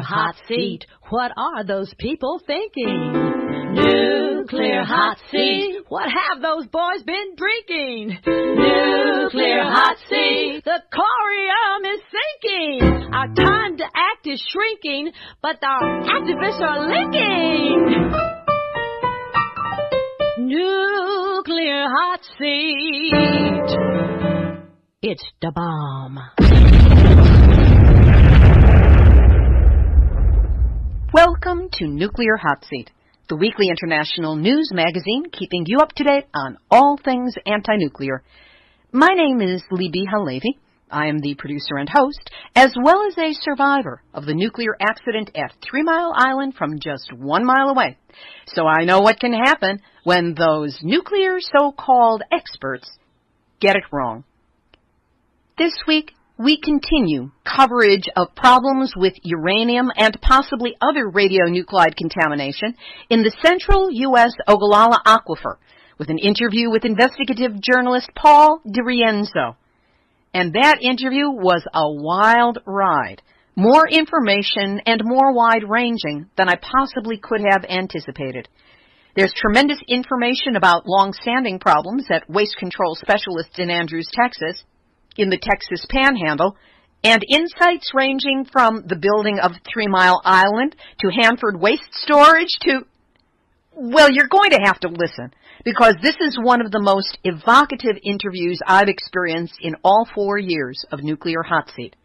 hot seat. What are those people thinking? Nuclear hot seat. What have those boys been drinking? Nuclear hot seat. The corium is sinking. Our time to act is shrinking, but our activists are linking. Nuclear hot seat. It's the bomb. Welcome to Nuclear Hot Seat, the weekly international news magazine keeping you up to date on all things anti-nuclear. My name is Libbe HaLevy. I am the producer and host, as well as a survivor of the nuclear accident at 3 Mile Island from just 1 mile away. So I know what can happen when those nuclear so-called experts get it wrong. This week, we continue coverage of problems with uranium and possibly other radionuclide contamination in the central U.S. Ogallala Aquifer with an interview with investigative journalist Paul DeRienzo. And that interview was a wild ride. More information and more wide-ranging than I possibly could have anticipated. There's tremendous information about long-standing problems at waste control specialists in Andrews, Texas, in the Texas Panhandle, and insights ranging from the building of 3 Mile Island to Hanford waste storage to, well, you're going to have to listen, because this is one of the most evocative interviews I've experienced in all 4 years of Nuclear Hot Seat.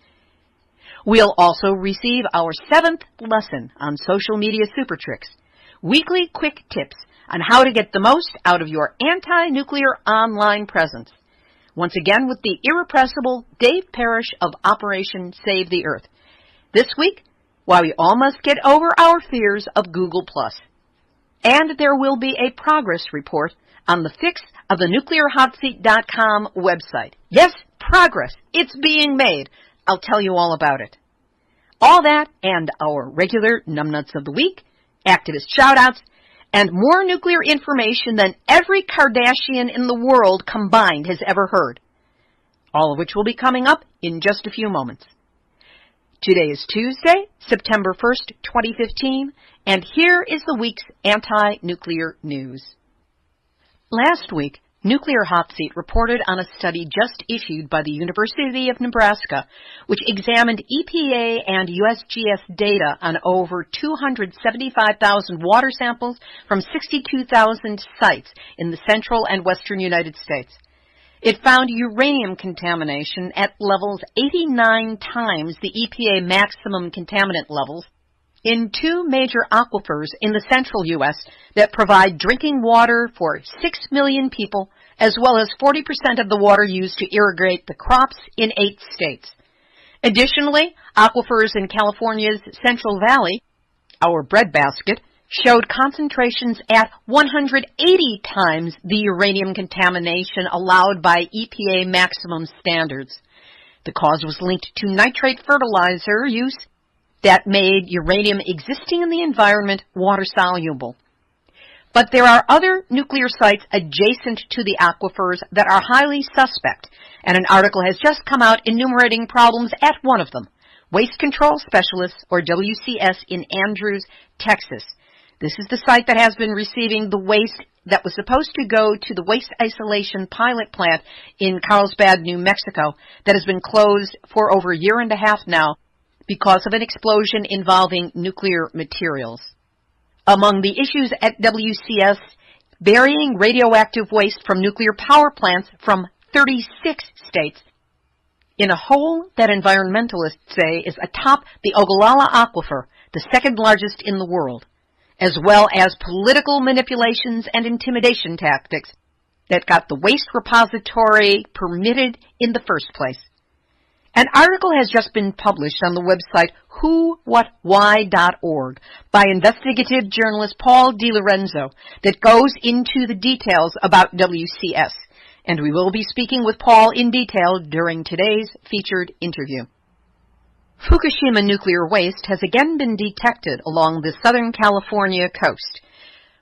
We'll also receive our 7th lesson on social media super tricks, weekly quick tips on how to get the most out of your anti-nuclear online presence. Once again with the irrepressible Dave Parrish of Operation Save the Earth. This week, why we all must get over our fears of Google+. And there will be a progress report on the fix of the nuclearhotseat.com website. Yes, progress. It's being made. I'll tell you all about it. All that and our regular numbnuts of the week, activist shoutouts, and more nuclear information than every Kardashian in the world combined has ever heard. All of which will be coming up in just a few moments. Today is Tuesday, September 1st, 2015, and here is the week's anti-nuclear news. Last week, Nuclear Hot Seat reported on a study just issued by the University of Nebraska, which examined EPA and USGS data on over 275,000 water samples from 62,000 sites in the central and western United States. It found uranium contamination at levels 89 times the EPA maximum contaminant levels in 2 major aquifers in the central U.S. that provide drinking water for 6 million people, as well as 40% of the water used to irrigate the crops in 8 states. Additionally, aquifers in California's Central Valley, our breadbasket, showed concentrations at 180 times the uranium contamination allowed by EPA maximum standards. The cause was linked to nitrate fertilizer use that made uranium existing in the environment water-soluble. But there are other nuclear sites adjacent to the aquifers that are highly suspect, and an article has just come out enumerating problems at one of them, Waste Control Specialists, or WCS, in Andrews, Texas. This is the site that has been receiving the waste that was supposed to go to the waste isolation pilot plant in Carlsbad, New Mexico, that has been closed for over a year and a half now because of an explosion involving nuclear materials. Among the issues at WCS, burying radioactive waste from nuclear power plants from 36 states in a hole that environmentalists say is atop the Ogallala Aquifer, the second largest in the world, as well as political manipulations and intimidation tactics that got the waste repository permitted in the first place. An article has just been published on the website whowhatwhy.org by investigative journalist Paul DeRienzo that goes into the details about WCS, and we will be speaking with Paul in detail during today's featured interview. Fukushima nuclear waste has again been detected along the Southern California coast.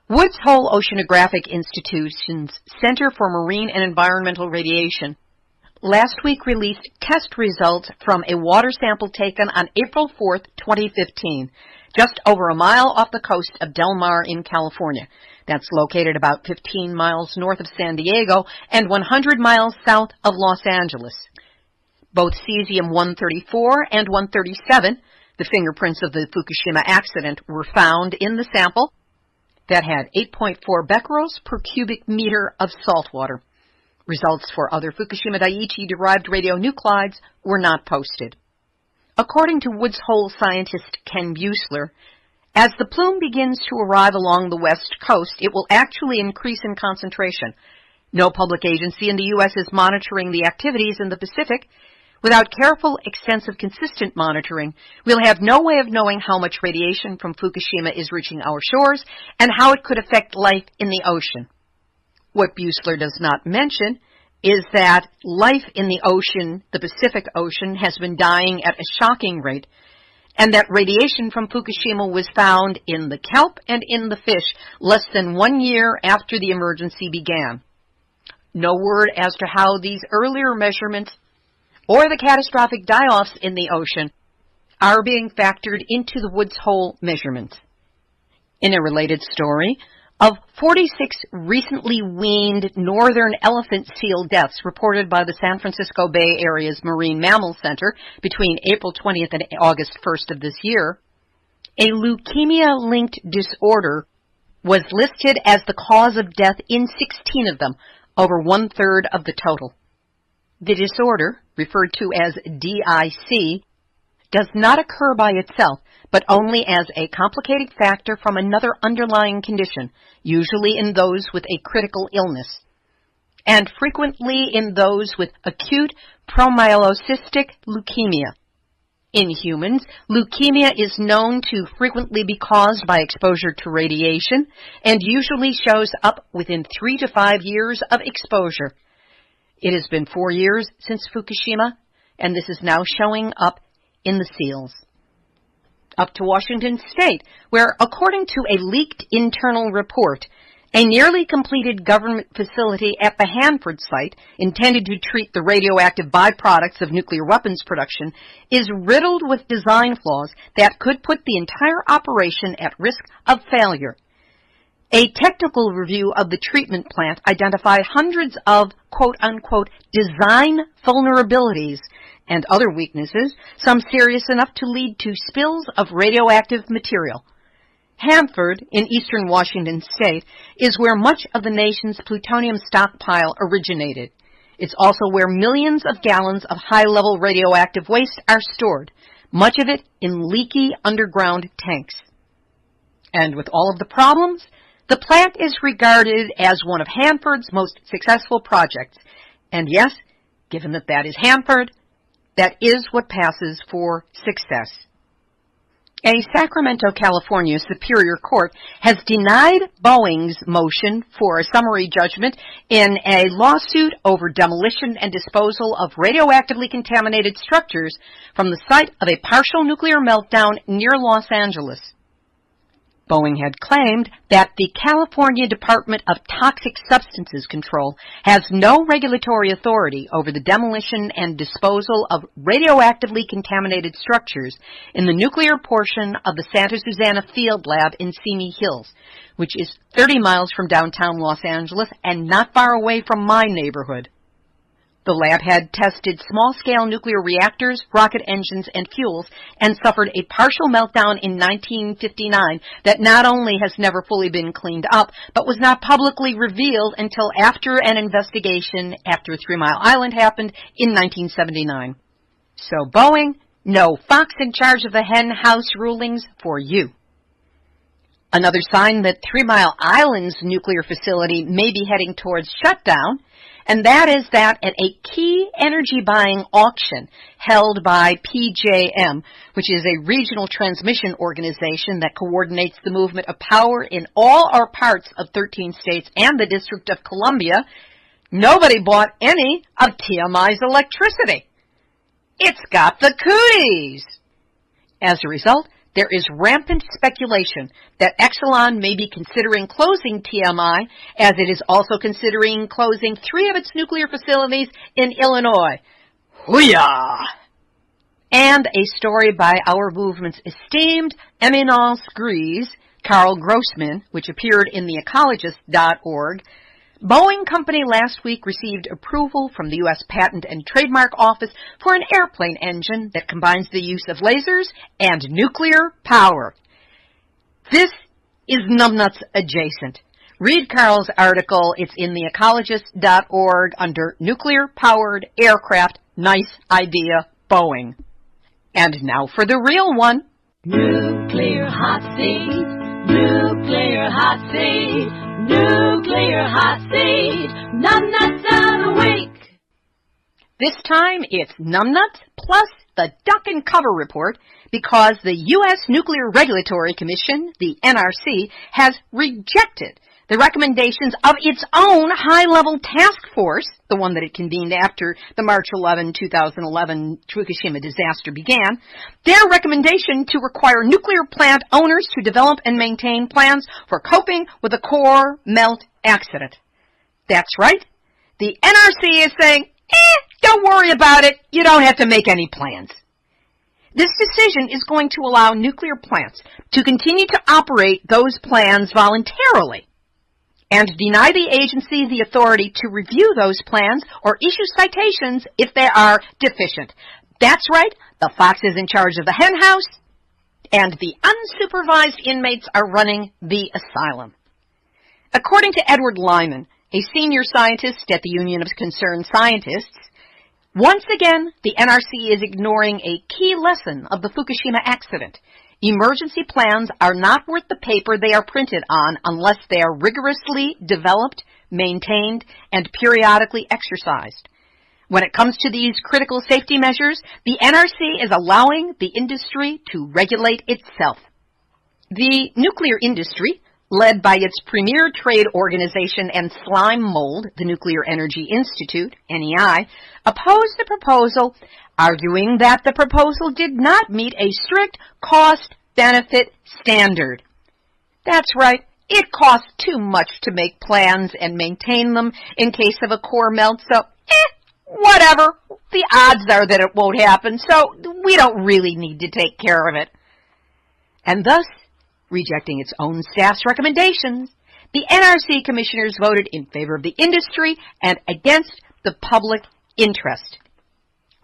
Woods Hole Oceanographic Institution's Center for Marine and Environmental Radiation last week released test results from a water sample taken on April 4th, 2015, just over a mile off the coast of Del Mar in California. That's located about 15 miles north of San Diego and 100 miles south of Los Angeles. Both cesium-134 and 137, the fingerprints of the Fukushima accident, were found in the sample that had 8.4 becquerels per cubic meter of salt water. Results for other Fukushima Daiichi-derived radionuclides were not posted. According to Woods Hole scientist Ken Buesler, as the plume begins to arrive along the west coast, it will actually increase in concentration. No public agency in the U.S. is monitoring the activities in the Pacific. Without careful, extensive, consistent monitoring, we'll have no way of knowing how much radiation from Fukushima is reaching our shores and how it could affect life in the ocean. What Buesler does not mention is that life in the ocean, the Pacific Ocean, has been dying at a shocking rate, and that radiation from Fukushima was found in the kelp and in the fish less than 1 year after the emergency began. No word as to how these earlier measurements or the catastrophic die-offs in the ocean are being factored into the Woods Hole measurements. In a related story, of 46 recently weaned northern elephant seal deaths reported by the San Francisco Bay Area's Marine Mammal Center between April 20th and August 1st of this year, a leukemia-linked disorder was listed as the cause of death in 16 of them, over one-third of the total. The disorder, referred to as DIC, does not occur by itself, but only as a complicating factor from another underlying condition, usually in those with a critical illness, and frequently in those with acute promyelocystic leukemia. In humans, leukemia is known to frequently be caused by exposure to radiation and usually shows up within 3 to 5 years of exposure. It has been 4 years since Fukushima, and this is now showing up in the seals. Up to Washington State, where, according to a leaked internal report, a nearly completed government facility at the Hanford site, intended to treat the radioactive byproducts of nuclear weapons production, is riddled with design flaws that could put the entire operation at risk of failure. A technical review of the treatment plant identified hundreds of quote-unquote design vulnerabilities and other weaknesses, some serious enough to lead to spills of radioactive material. Hanford, in eastern Washington state, is where much of the nation's plutonium stockpile originated. It's also where millions of gallons of high-level radioactive waste are stored, much of it in leaky underground tanks. And with all of the problems, the plant is regarded as one of Hanford's most successful projects. And yes, given that that is Hanford, that is what passes for success. A Sacramento, California Superior Court has denied Boeing's motion for a summary judgment in a lawsuit over demolition and disposal of radioactively contaminated structures from the site of a partial nuclear meltdown near Los Angeles. Boeing had claimed that the California Department of Toxic Substances Control has no regulatory authority over the demolition and disposal of radioactively contaminated structures in the nuclear portion of the Santa Susana Field Lab in Simi Hills, which is 30 miles from downtown Los Angeles and not far away from my neighborhood. The lab had tested small-scale nuclear reactors, rocket engines, and fuels, and suffered a partial meltdown in 1959 that not only has never fully been cleaned up, but was not publicly revealed until after an investigation after 3 Mile Island happened in 1979. So Boeing, no fox in charge of the hen house rulings for you. Another sign that 3 Mile Island's nuclear facility may be heading towards shutdown, and that is that at a key energy buying auction held by PJM, which is a regional transmission organization that coordinates the movement of power in all or parts of 13 states and the District of Columbia, nobody bought any of TMI's electricity. It's got the cooties. As a result, there is rampant speculation that Exelon may be considering closing TMI, as it is also considering closing 3 of its nuclear facilities in Illinois. Hoo-yah! And a story by our movement's esteemed eminence grise, Carl Grossman, which appeared in theecologist.org. Boeing Company last week received approval from the U.S. Patent and Trademark Office for an airplane engine that combines the use of lasers and nuclear power. This is numbnuts adjacent. Read Carl's article. It's in theecologist.org under Nuclear Powered Aircraft. Nice idea, Boeing. And now for the real one. Nuclear hot seat, nuclear hot seat, nuclear hot seat, numbnuts of the week. This time it's numbnuts plus the duck and cover report, because the U.S. Nuclear Regulatory Commission, the NRC, has rejected the recommendations of its own high-level task force, the one that it convened after the March 11, 2011 Fukushima disaster began, their recommendation to require nuclear plant owners to develop and maintain plans for coping with a core melt accident. That's right. The NRC is saying, don't worry about it. You don't have to make any plans. This decision is going to allow nuclear plants to continue to operate those plans voluntarily, and deny the agency the authority to review those plans or issue citations if they are deficient. That's right, the fox is in charge of the henhouse, and the unsupervised inmates are running the asylum. According to Edward Lyman, a senior scientist at the Union of Concerned Scientists, once again, the NRC is ignoring a key lesson of the Fukushima accident. Emergency plans are not worth the paper they are printed on unless they are rigorously developed, maintained, and periodically exercised. When it comes to these critical safety measures, the NRC is allowing the industry to regulate itself. The nuclear industry, led by its premier trade organization and slime mold, the Nuclear Energy Institute, NEI, opposed the proposal, arguing that the proposal did not meet a strict cost-benefit standard. That's right, it costs too much to make plans and maintain them in case of a core melt, so whatever. The odds are that it won't happen, so we don't really need to take care of it. And thus, rejecting its own staff's recommendations, the NRC commissioners voted in favor of the industry and against the public interest.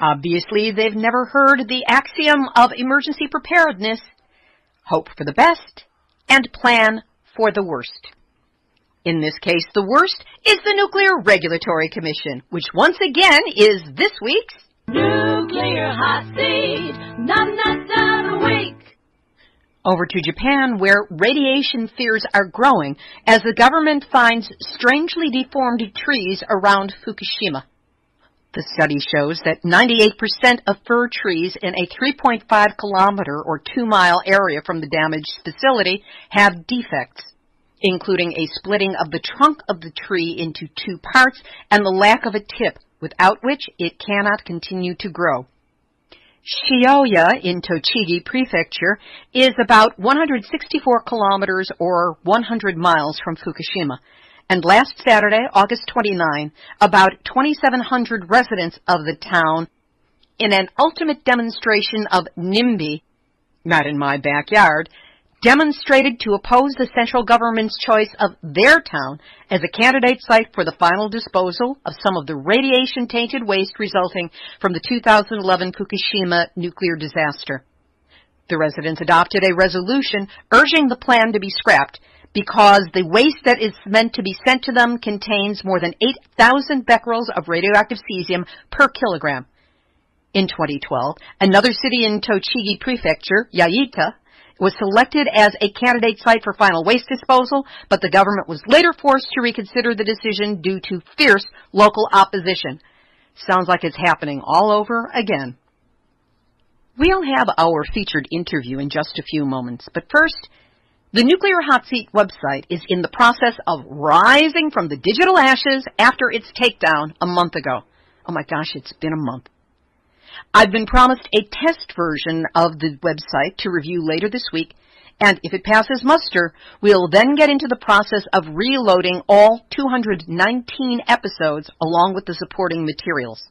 Obviously, they've never heard the axiom of emergency preparedness: hope for the best and plan for the worst. In this case, the worst is the Nuclear Regulatory Commission, which once again is this week's Nuclear Hot Seat, numbnuts of the week. Over to Japan, where radiation fears are growing as the government finds strangely deformed trees around Fukushima. The study shows that 98% of fir trees in a 3.5 kilometer or 2-mile area from the damaged facility have defects, including a splitting of the trunk of the tree into 2 parts and the lack of a tip, without which it cannot continue to grow. Shioya in Tochigi Prefecture is about 164 kilometers or 100 miles from Fukushima. And last Saturday, August 29, about 2,700 residents of the town, in an ultimate demonstration of NIMBY, not in my backyard, demonstrated to oppose the central government's choice of their town as a candidate site for the final disposal of some of the radiation-tainted waste resulting from the 2011 Fukushima nuclear disaster. The residents adopted a resolution urging the plan to be scrapped because the waste that is meant to be sent to them contains more than 8,000 becquerels of radioactive cesium per kilogram. In 2012, another city in Tochigi Prefecture, Yaita, was selected as a candidate site for final waste disposal, but the government was later forced to reconsider the decision due to fierce local opposition. Sounds like it's happening all over again. We'll have our featured interview in just a few moments, but first, the Nuclear Hot Seat website is in the process of rising from the digital ashes after its takedown a month ago. Oh my gosh, it's been a month. I've been promised a test version of the website to review later this week, and if it passes muster, we'll then get into the process of reloading all 219 episodes along with the supporting materials.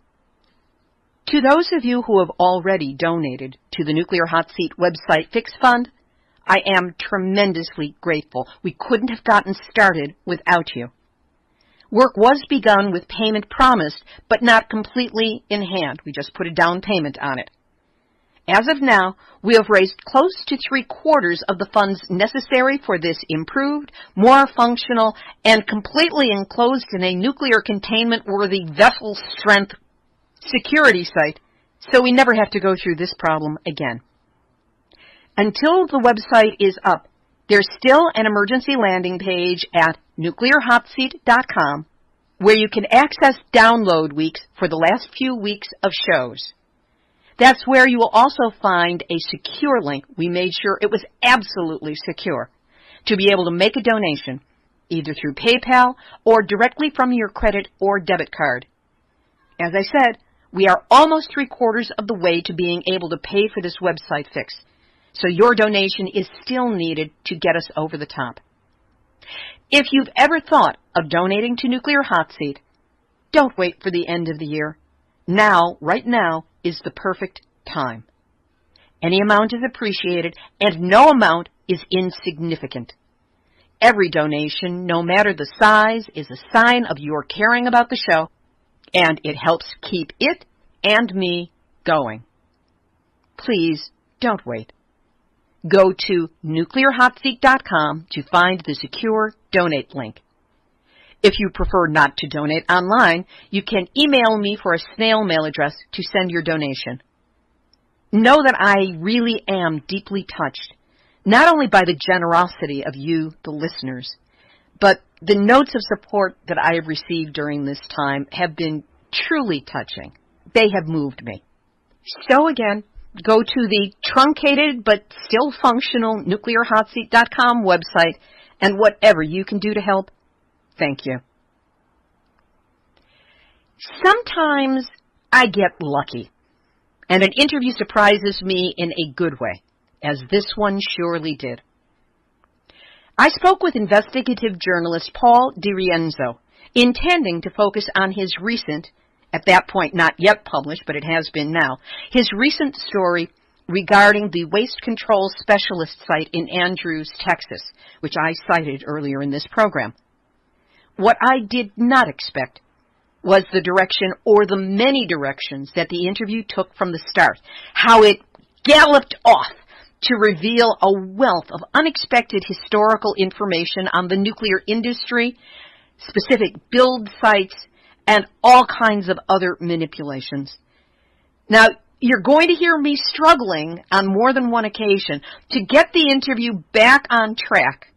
To those of you who have already donated to the Nuclear Hot Seat website Fix Fund, I am tremendously grateful. We couldn't have gotten started without you. Work was begun with payment promised, but not completely in hand. We just put a down payment on it. As of now, we have raised close to 3/4 of the funds necessary for this improved, more functional, and completely enclosed in a nuclear containment-worthy vessel strength security site, so we never have to go through this problem again. Until the website is up, there's still an emergency landing page at nuclearhotseat.com where you can access download weeks for the last few weeks of shows. That's where you will also find a secure link. We made sure it was absolutely secure to be able to make a donation, either through PayPal or directly from your credit or debit card. As I said, we are almost 3/4 of the way to being able to pay for this website fix, so your donation is still needed to get us over the top. If you've ever thought of donating to Nuclear Hot Seat, don't wait for the end of the year. Now, right now, is the perfect time. Any amount is appreciated, and no amount is insignificant. Every donation, no matter the size, is a sign of your caring about the show, and it helps keep it and me going. Please don't wait. Go to nuclearhotseat.com to find the secure donate link. If you prefer not to donate online, you can email me for a snail mail address to send your donation. Know that I really am deeply touched, not only by the generosity of you, the listeners, but the notes of support that I have received during this time have been truly touching. They have moved me. So again, go to the truncated but still functional nuclearhotseat.com website, and whatever you can do to help, thank you. Sometimes I get lucky, and an interview surprises me in a good way, as this one surely did. I spoke with investigative journalist Paul DeRienzo, intending to focus on his recent, at that point not yet published, but it has been now, his recent story regarding the waste control specialist site in Andrews, Texas, which I cited earlier in this program. What I did not expect was the direction, or the many directions, that the interview took from the start, how it galloped off to reveal a wealth of unexpected historical information on the nuclear industry, specific build sites, and all kinds of other manipulations. Now, you're going to hear me struggling on more than one occasion to get the interview back on track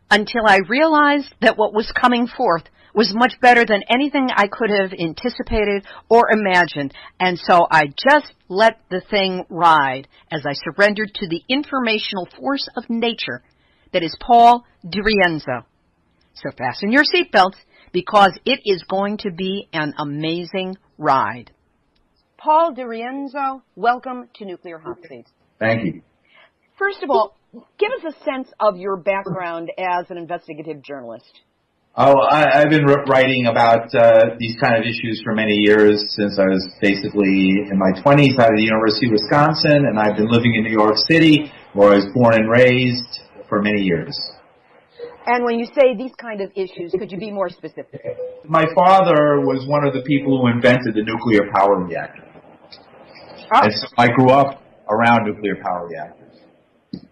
until I realized that what was coming forth was much better than anything I could have anticipated or imagined, and so I just let the thing ride as I surrendered to the informational force of nature that is Paul DeRienzo. So fasten your seatbelts, because it is going to be an amazing ride. Paul DeRienzo, welcome to Nuclear Hot Seat. Thank you. First of all, give us a sense of your background as an investigative journalist. Oh, I've been writing about these kind of issues for many years, since I was basically in my 20s out of the University of Wisconsin, and I've been living in New York City, where I was born and raised, for many years. And when you say these kind of issues, could you be more specific? My father was one of the people who invented the nuclear power reactor. Oh. And so I grew up around nuclear power reactors.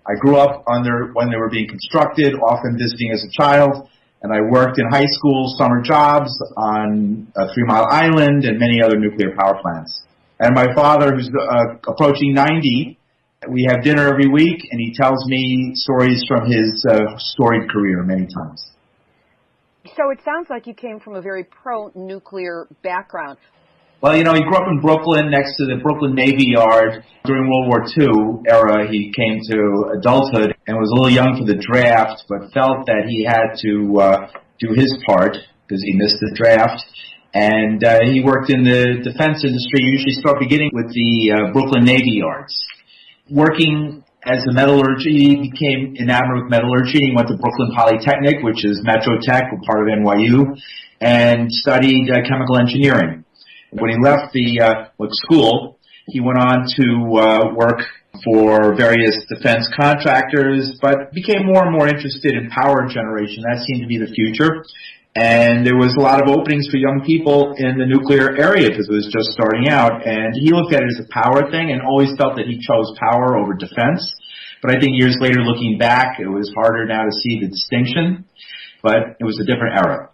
I grew up when they were being constructed, often visiting as a child, and I worked in high school summer jobs on 3 Mile Island and many other nuclear power plants. And my father, who's approaching 90, we have dinner every week, and he tells me stories from his storied career many times. So it sounds like you came from a very pro-nuclear background. Well, you know, he grew up in Brooklyn, next to the Brooklyn Navy Yard. During World War II era, he came to adulthood and was a little young for the draft, but felt that he had to do his part, because he missed the draft, And he worked in the defense industry, usually beginning with the Brooklyn Navy Yards. Working as a metallurgy, he became enamored with metallurgy. He went to Brooklyn Polytechnic, which is Metro Tech, part of NYU, and studied chemical engineering. When he left the school, he went on to work for various defense contractors, but became more and more interested in power generation. That seemed to be the future. And there was a lot of openings for young people in the nuclear area because it was just starting out. And he looked at it as a power thing and always felt that he chose power over defense. But I think years later, looking back, it was harder now to see the distinction. But it was a different era.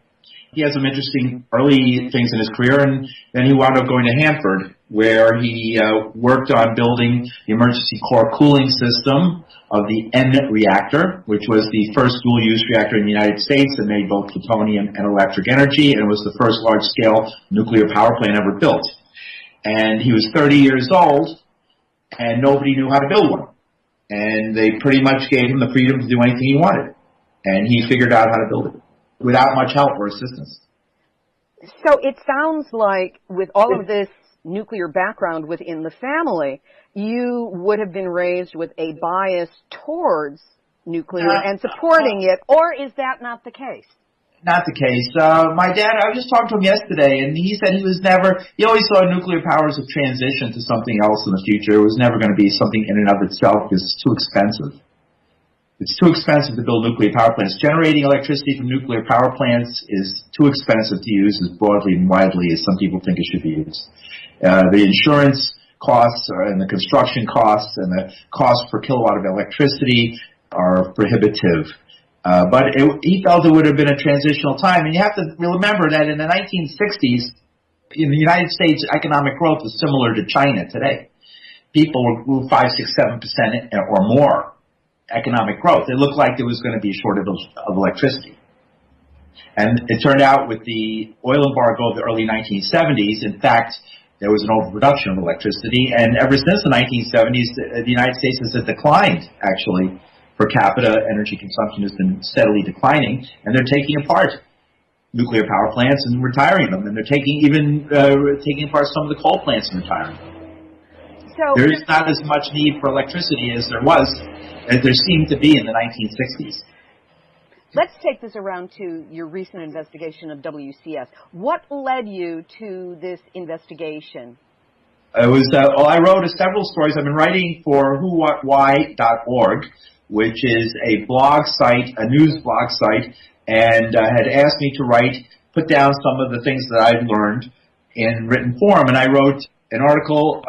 He had some interesting early things in his career, and then he wound up going to Hanford, where he worked on building the emergency core cooling system of the N reactor, which was the first dual-use reactor in the United States that made both plutonium and electric energy, and it was the first large-scale nuclear power plant ever built. And he was 30 years old, and nobody knew how to build one. And they pretty much gave him the freedom to do anything he wanted. And he figured out how to build it without much help or assistance. So it sounds like with all of this nuclear background within the family, you would have been raised with a bias towards nuclear and supporting it, or is that not the case? Not the case. My dad, I was just talking to him yesterday, and he said he always saw nuclear power as a transition to something else in the future. It was never going to be something in and of itself because it's too expensive. It's too expensive to build nuclear power plants. Generating electricity from nuclear power plants is too expensive to use as broadly and widely as some people think it should be used. The insurance costs and the construction costs and the cost per kilowatt of electricity are prohibitive. But he felt it would have been a transitional time. And you have to remember that in the 1960s, in the United States, economic growth was similar to China today. People grew 5, 6, 7% or more economic growth. It looked like there was going to be a shortage of electricity. And it turned out with the oil embargo of the early 1970s, in fact, there was an overproduction of electricity. And ever since the 1970s, the United States has declined, actually. Per capita energy consumption has been steadily declining, and they're taking apart nuclear power plants and retiring them, and they're taking apart some of the coal plants and retiring them. So there is not as much need for electricity as there seemed to be in the 1960s. Let's take this around to your recent investigation of WCS. What led you to this investigation? It was I wrote several stories. I've been writing for whowhatwhy.org, which is a blog site, a news blog site, and had asked me to put down some of the things that I'd learned in written form. And I wrote an article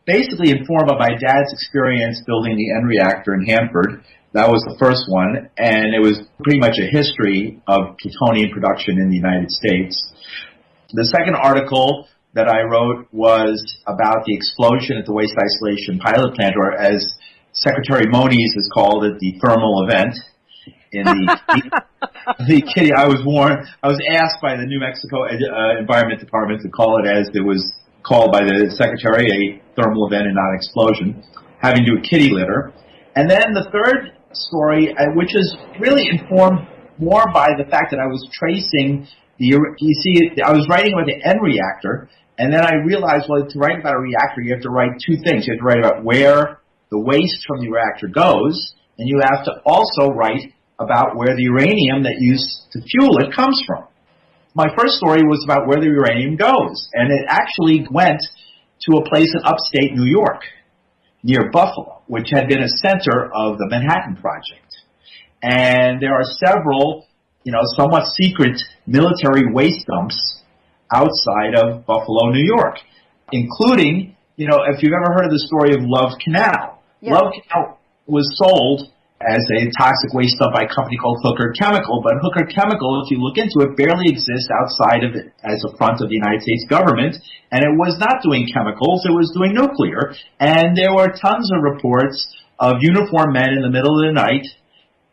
basically informed by my dad's experience building the N reactor in Hanford. That was the first one, and it was pretty much a history of plutonium production in the United States. The second article that I wrote was about the explosion at the Waste Isolation Pilot Plant, or as Secretary Moniz has called it, the thermal event. In the kitty, I was asked by the New Mexico Environment Department to call it as it was called by the Secretary, a thermal event and not explosion, having to do a kitty litter. And then the third story, which is really informed more by the fact that I was tracing I was writing about the N reactor, and then I realized, to write about a reactor, you have to write two things. You have to write about where the waste from the reactor goes, and you have to also write about where the uranium that used to fuel it comes from. My first story was about where the uranium goes, and it actually went to a place in upstate New York, near Buffalo, which had been a center of the Manhattan Project. And there are several, somewhat secret military waste dumps outside of Buffalo, New York, including, if you've ever heard of the story of Love Canal. Yes. Love Canal was sold as a toxic waste dump by a company called Hooker Chemical, but Hooker Chemical, if you look into it, barely exists outside of it as a front of the United States government, and it was not doing chemicals, it was doing nuclear, and there were tons of reports of uniformed men in the middle of the night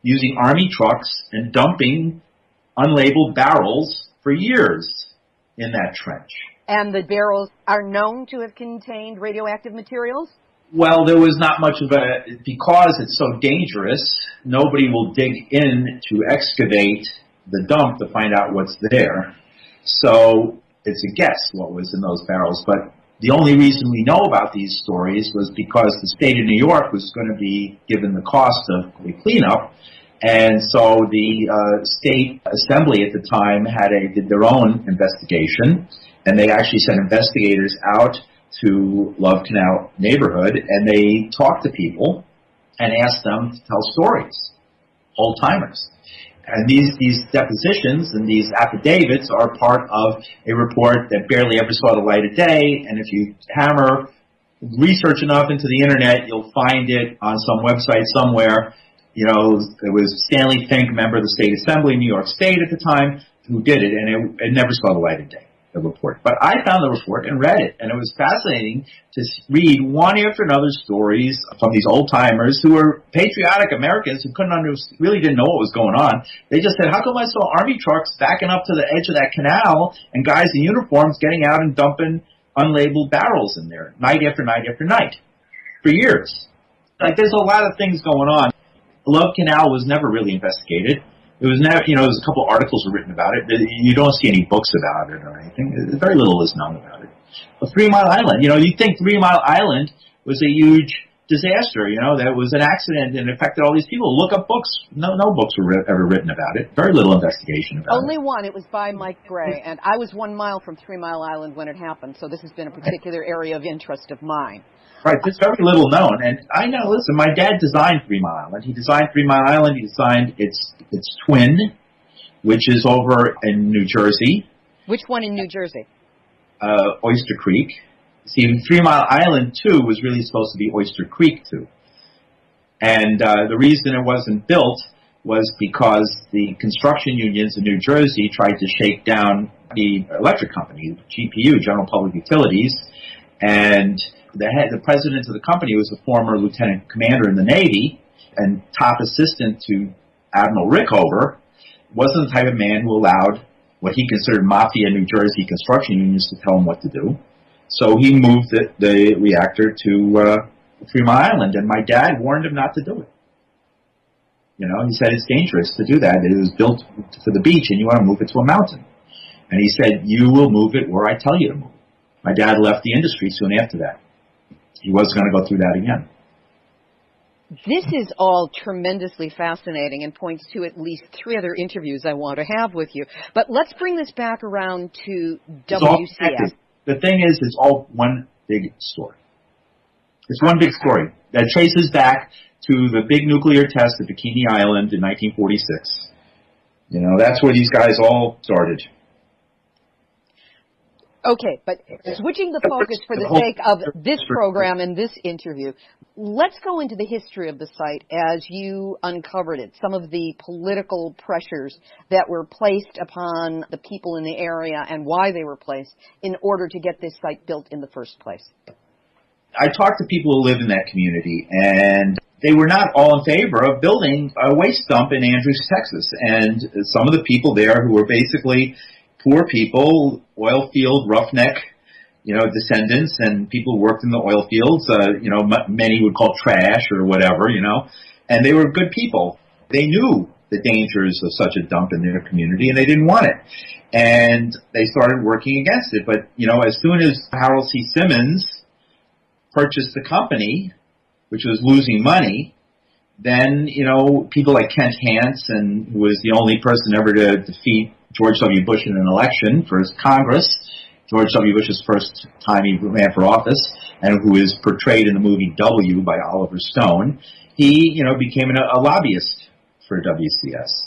using Army trucks and dumping unlabeled barrels for years in that trench. And the barrels are known to have contained radioactive materials? Well, there was not much of because it's so dangerous, nobody will dig in to excavate the dump to find out what's there. So it's a guess what was in those barrels. But the only reason we know about these stories was because the state of New York was going to be given the cost of the cleanup. And so the state assembly at the time did their own investigation, and they actually sent investigators out to Love Canal neighborhood, and they talked to people and asked them to tell stories, old-timers. And these depositions and these affidavits are part of a report that barely ever saw the light of day, and if you research enough into the internet, you'll find it on some website somewhere. You know, it was Stanley Fink, member of the State Assembly in New York State at the time, who did it, and it never saw the light of day, the report. But I found the report and read it, and it was fascinating to read one after another stories from these old-timers who were patriotic Americans who really didn't know what was going on. They just said, how come I saw Army trucks backing up to the edge of that canal and guys in uniforms getting out and dumping unlabeled barrels in there night after night after night for years? Like, there's a lot of things going on. Love Canal was never really investigated. It was never, there's a couple articles were written about it. You don't see any books about it or anything. Very little is known about it. But 3 Mile Island, you'd think 3 Mile Island was a huge disaster, that was an accident and affected all these people. Look up books. No books were ever written about it. Very little investigation about it. Only one. It was by Mike Gray, and I was 1 mile from 3 Mile Island when it happened, so this has been a particular area of interest of mine. Right, there's very little known, and I know, listen, my dad designed 3 Mile Island. He designed 3 Mile Island, he designed its twin, which is over in New Jersey. Which one in New Jersey? Oyster Creek. See, 3 Mile Island 2 was really supposed to be Oyster Creek 2. And the reason it wasn't built was because the construction unions in New Jersey tried to shake down the electric company, GPU, General Public Utilities, and the president of the company was a former lieutenant commander in the Navy and top assistant to Admiral Rickover, wasn't the type of man who allowed what he considered mafia New Jersey construction unions to tell him what to do. So he moved the reactor to 3 Mile Island, and my dad warned him not to do it. He said it's dangerous to do that. It was built for the beach, and you want to move it to a mountain. And he said, you will move it where I tell you to move it. My dad left the industry soon after that. He wasn't going to go through that again. This is all tremendously fascinating and points to at least 3 other interviews I want to have with you. But let's bring this back around to WCS. The thing is, it's all one big story. It's one big story that traces back to the big nuclear test at Bikini Island in 1946. That's where these guys all started. Okay, but switching the focus for the sake of this program and this interview, let's go into the history of the site as you uncovered it, some of the political pressures that were placed upon the people in the area and why they were placed in order to get this site built in the first place. I talked to people who live in that community, and they were not all in favor of building a waste dump in Andrews, Texas. And some of the people there who were basically poor people, oil field roughneck, descendants, and people who worked in the oil fields, many would call trash or whatever, and they were good people. They knew the dangers of such a dump in their community, and they didn't want it. And they started working against it. But, as soon as Harold C. Simmons purchased the company, which was losing money, then, people like Kent Hansen, who was the only person ever to defeat George W. Bush in an election for his Congress, George W. Bush's first time he ran for office, and who is portrayed in the movie W by Oliver Stone, he, became a lobbyist for WCS.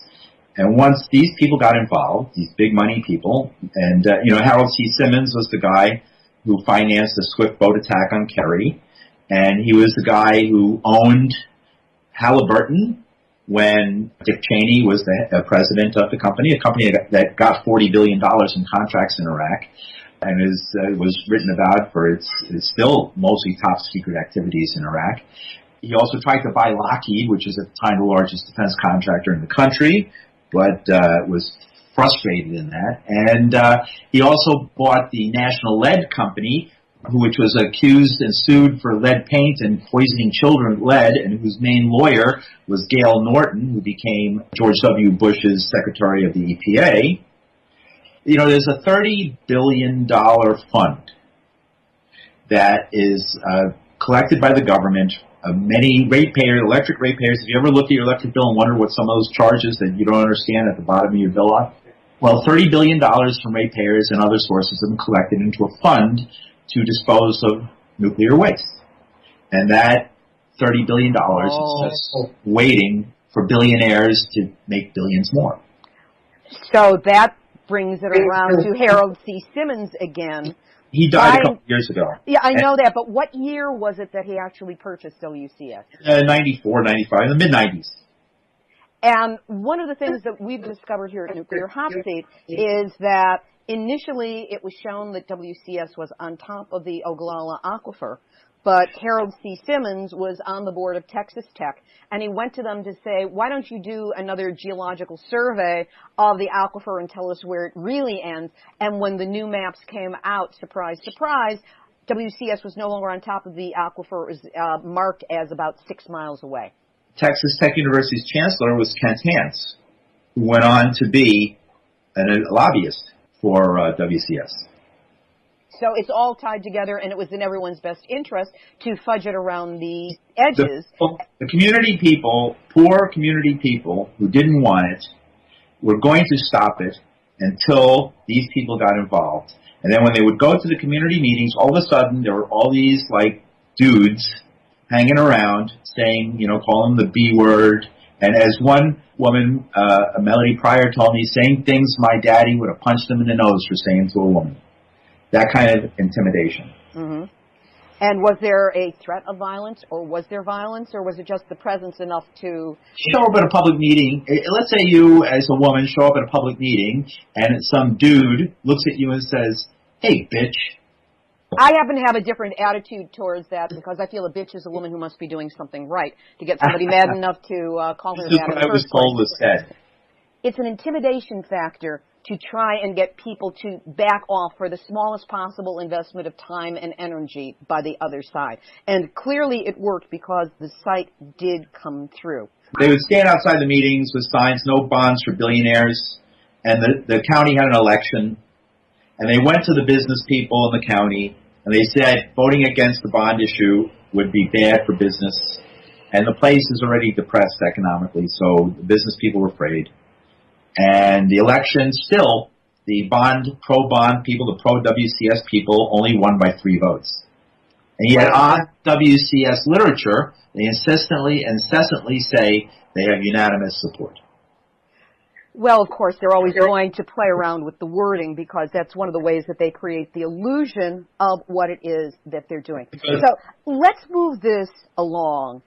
And once these people got involved, these big money people, and, Harold C. Simmons was the guy who financed the swift boat attack on Kerry, and he was the guy who owned Halliburton when Dick Cheney was the president of the company, a company that got $40 billion in contracts in Iraq, and was written about for its still mostly top secret activities in Iraq. He also tried to buy Lockheed, which is at the time the largest defense contractor in the country, but was frustrated in that. And he also bought the National Lead Company, which was accused and sued for lead paint and poisoning children with lead, and whose main lawyer was Gail Norton, who became George W. Bush's Secretary of the EPA. There's a $30 billion fund that is collected by the government. Many electric ratepayers, if you ever look at your electric bill and wonder what some of those charges that you don't understand at the bottom of your bill are, well, $30 billion from ratepayers and other sources have been collected into a fund to dispose of nuclear waste. And that $30 billion is just waiting for billionaires to make billions more. So that brings it around to Harold C. Simmons again. He died a couple years ago. Yeah, I know that, but what year was it that he actually purchased WCS? 94, 95, in the mid-90s. And one of the things that we've discovered here at Nuclear Hotseat is that initially it was shown that WCS was on top of the Ogallala Aquifer, but Harold C. Simmons was on the board of Texas Tech, and he went to them to say, why don't you do another geological survey of the aquifer and tell us where it really ends? And when the new maps came out, surprise, surprise, WCS was no longer on top of the aquifer. It was marked as about 6 miles away. Texas Tech University's chancellor was Kent Hance, who went on to be a lobbyist for WCS. So it's all tied together, and it was in everyone's best interest to fudge it around the edges. The community people, poor community people who didn't want it, were going to stop it until these people got involved. And then when they would go to the community meetings, all of a sudden there were all these, dudes hanging around saying, calling them the B word. And as one woman, Melody Pryor, told me, saying things my daddy would have punched him in the nose for saying to a woman. That kind of intimidation. Mm-hmm. And was there a threat of violence, or was there violence, or was it just the presence enough to... Show up at a public meeting. Let's say you, as a woman, show up at a public meeting, and some dude looks at you and says, hey, bitch. I happen to have a different attitude towards that, because I feel a bitch is a woman who must be doing something right to get somebody mad enough to call her that in the first place. This is what I was told was said. It's an intimidation factor to try and get people to back off for the smallest possible investment of time and energy by the other side. And clearly it worked, because the site did come through. They would stand outside the meetings with signs, no bonds for billionaires, and the county had an election, and they went to the business people in the county, and they said voting against the bond issue would be bad for business, and the place is already depressed economically, so the business people were afraid. And the election still, the pro-bond people, the pro-WCS people only won by 3 votes. And yet on WCS literature, they incessantly say they have unanimous support. Well, of course, they're always going to play around with the wording, because that's one of the ways that they create the illusion of what it is that they're doing. So let's move this along.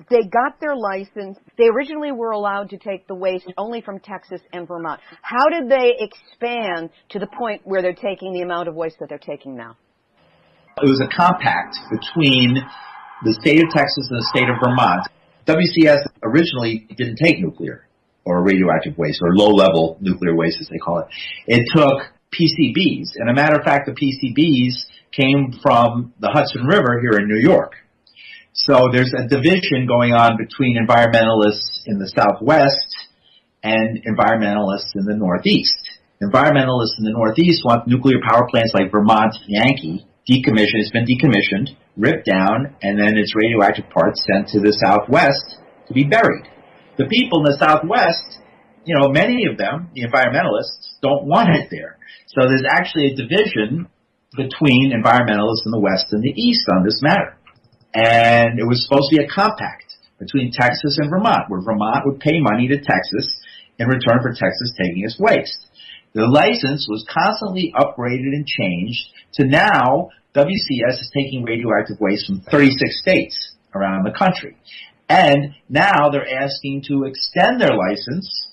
They got their license. They originally were allowed to take the waste only from Texas and Vermont. How did they expand to the point where they're taking the amount of waste that they're taking now? It was a compact between the state of Texas and the state of Vermont. WCS originally didn't take nuclear or radioactive waste, or low-level nuclear waste as they call it. It took PCBs. And a matter of fact, the PCBs came from the Hudson River here in New York. So there's a division going on between environmentalists in the Southwest and environmentalists in the Northeast. Environmentalists in the Northeast want nuclear power plants like Vermont Yankee decommissioned. It's been decommissioned, ripped down, and then its radioactive parts sent to the Southwest to be buried. The people in the Southwest, many of them, the environmentalists, don't want it there. So there's actually a division between environmentalists in the West and the East on this matter. And it was supposed to be a compact between Texas and Vermont, where Vermont would pay money to Texas in return for Texas taking its waste. The license was constantly upgraded and changed to now WCS is taking radioactive waste from 36 states around the country. And now they're asking to extend their license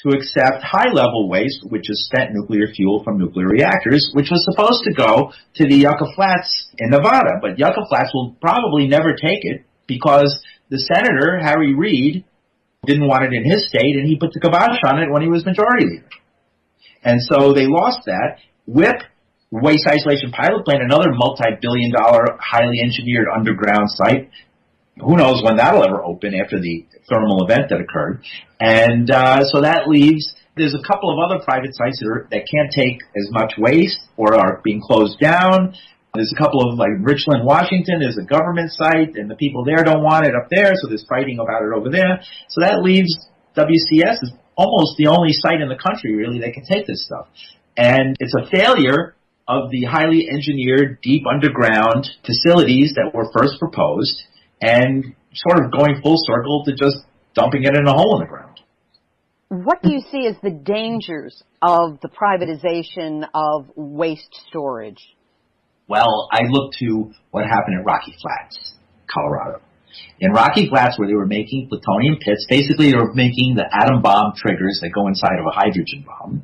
to accept high-level waste, which is spent nuclear fuel from nuclear reactors, which was supposed to go to the Yucca Flats in Nevada. But Yucca Flats will probably never take it, because the senator, Harry Reid, didn't want it in his state, and he put the kibosh on it when he was majority leader. And so they lost that. WIPP, Waste Isolation Pilot Plant, another multi-billion-dollar, highly engineered underground site. Who knows when that'll ever open after the thermal event that occurred. And so that leaves There's a couple of other private sites that can't take as much waste or are being closed down. There's a couple of, like Richland, Washington, there's a government site, and the people there don't want it up there, so there's fighting about it over there. So that leaves WCS as almost the only site in the country, really, that can take this stuff. And it's a failure of the highly engineered, deep underground facilities that were first proposed and sort of going full circle to just dumping it in a hole in the ground. What do you see as the dangers of the privatization of waste storage? Well, I look to what happened at Rocky Flats, Colorado. In Rocky Flats, where they were making plutonium pits, basically they were making the atom bomb triggers that go inside of a hydrogen bomb.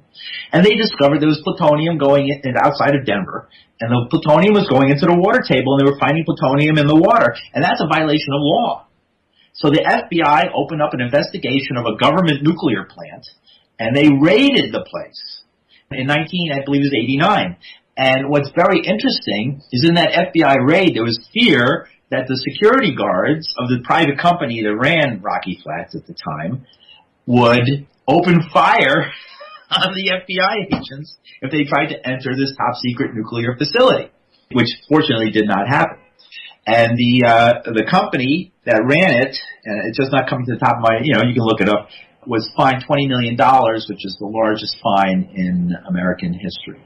And they discovered there was plutonium going in outside of Denver, and the plutonium was going into the water table, and they were finding plutonium in the water. And that's a violation of law. So the FBI opened up an investigation of a government nuclear plant, and they raided the place in I believe it was 89. And what's very interesting is in that FBI raid, there was fear that the security guards of the private company that ran Rocky Flats at the time would open fire on the FBI agents if they tried to enter this top-secret nuclear facility, which fortunately did not happen. And the company that ran it, and it's just not coming to the top of my, you can look it up, was fined $20 million, which is the largest fine in American history.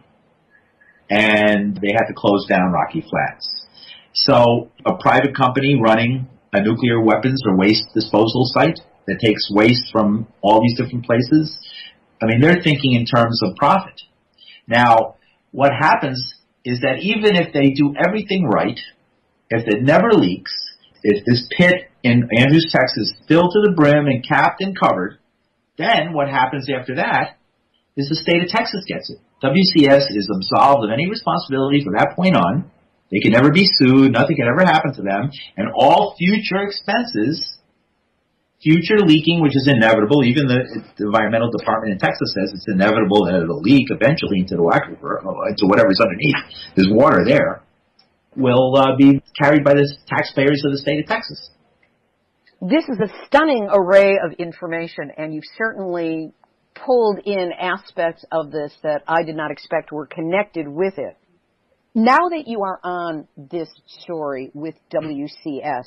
And they had to close down Rocky Flats. So a private company running a nuclear weapons or waste disposal site that takes waste from all these different places, they're thinking in terms of profit. Now, what happens is that even if they do everything right, if it never leaks, if this pit in Andrews, Texas, is filled to the brim and capped and covered, then what happens after that is the state of Texas gets it. WCS is absolved of any responsibility from that point on. They can never be sued. Nothing can ever happen to them. And all future expenses, future leaking, which is inevitable, even the environmental department in Texas says it's inevitable that it'll leak eventually into the aquifer, into whatever's underneath. There's water there. Will be carried by the taxpayers of the state of Texas. This is a stunning array of information, and you've certainly pulled in aspects of this that I did not expect were connected with it. Now that you are on this story with WCS,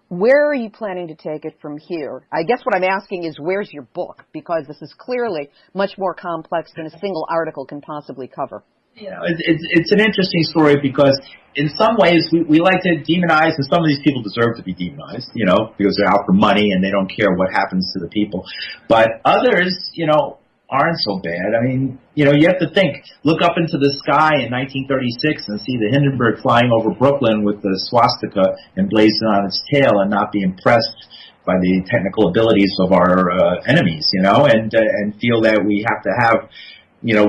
where are you planning to take it from here? I guess what I'm asking is, where's your book? Because this is clearly much more complex than a single article can possibly cover. It's an interesting story because in some ways we like to demonize, and some of these people deserve to be demonized, because they're out for money and they don't care what happens to the people. But others, aren't so bad. You have to think, look up into the sky in 1936 and see the Hindenburg flying over Brooklyn with the swastika emblazoned on its tail and not be impressed by the technical abilities of our enemies, and feel that we have to have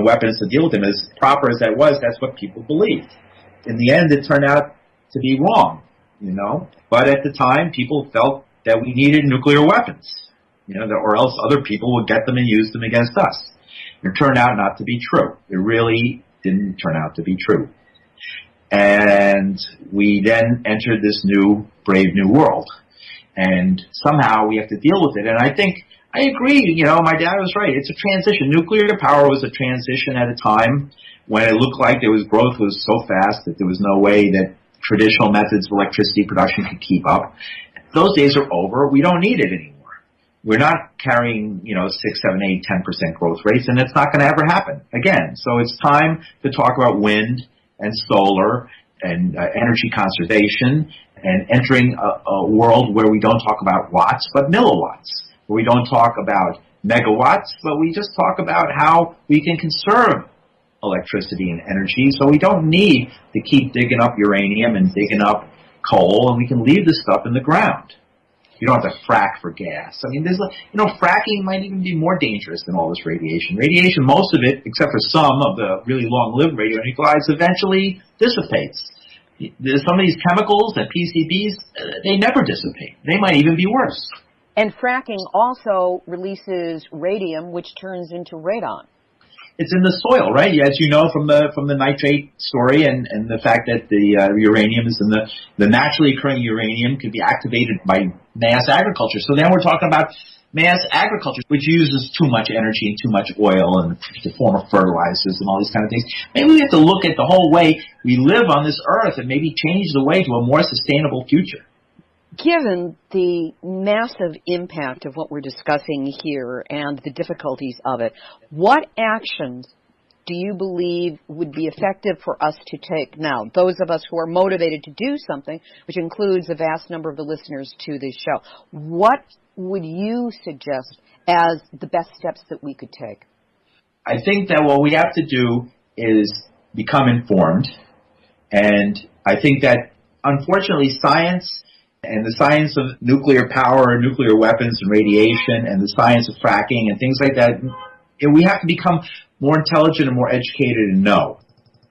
weapons to deal with them. As proper as that was, that's what people believed. In the end, it turned out to be wrong, But at the time, people felt that we needed nuclear weapons, or else other people would get them and use them against us. It turned out not to be true. It really didn't turn out to be true. And we then entered this brave new world. And somehow we have to deal with it. And I think I agree, my dad was right. It's a transition. Nuclear power was a transition at a time when it looked like growth was so fast that there was no way that traditional methods of electricity production could keep up. Those days are over. We don't need it anymore. We're not carrying, 6, 7, 8, 10% growth rates, and it's not going to ever happen again. So it's time to talk about wind and solar and energy conservation and entering a world where we don't talk about watts but milliwatts. Where we don't talk about megawatts, but we just talk about how we can conserve electricity and energy so we don't need to keep digging up uranium and digging up coal, and we can leave this stuff in the ground. You don't have to frack for gas. Fracking might even be more dangerous than all this radiation. Radiation, most of it, except for some of the really long-lived radionuclides, eventually dissipates. Some of these chemicals, the PCBs, they never dissipate. They might even be worse. And fracking also releases radium, which turns into radon. It's in the soil, right? As you know from the nitrate story and the fact that the uranium is in the naturally occurring uranium can be activated by mass agriculture. So then we're talking about mass agriculture, which uses too much energy and too much oil and the form of fertilizers and all these kind of things. Maybe we have to look at the whole way we live on this earth and maybe change the way to a more sustainable future. Given the massive impact of what we're discussing here and the difficulties of it, what actions do you believe would be effective for us to take now? Those of us who are motivated to do something, which includes a vast number of the listeners to this show, what would you suggest as the best steps that we could take? I think that what we have to do is become informed. And I think that, unfortunately, science and the science of nuclear power and nuclear weapons and radiation and the science of fracking and things like that, we have to become more intelligent and more educated and know.